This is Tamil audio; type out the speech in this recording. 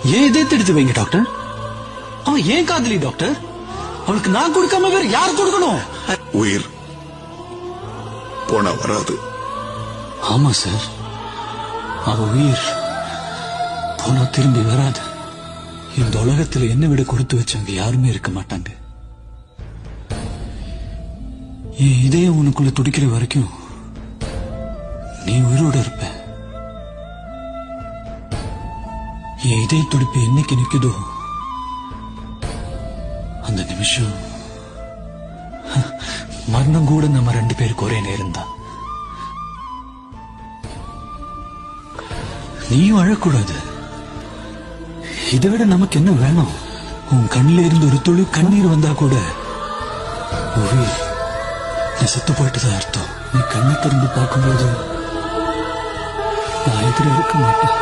ஏன் இதயத்தை எடுத்து வைங்க டாக்டர். அவன் ஏன் காதலி டாக்டர்? அவளுக்கு நான் கொடுக்காம வேற யார் கொடுக்கணும்? உயிர் போனா வராது. ஆமா சார், அவ உயிர் போனா திரும்பி வராது. இந்த உலகத்துல என்ன விட கொடுத்து வச்சவங்க யாருமே இருக்க மாட்டாங்க. என் இதயம் உனக்குள்ள துடிக்கிற வரைக்கும் நீ உயிரோட இருப்ப. என் இதய துடிப்பு என்னைக்கு நிக்குதோ அந்த நிமிஷம் மரணம் கூட நம்ம 2 பேருக்கு ஒரே நேரம் தான். நீயும் அழக்கூடாது. இதை விட நமக்கு என்ன வேணும்? உன் கண்ணில இருந்து ஒரு துளி கண்ணீர் வந்தா கூட உயிர் நீ செத்து போயிட்டுதான் அர்த்தம். நீ கண்ணை திறந்து பார்க்கும்போது நான் எதிர இருக்க மாட்டேன்.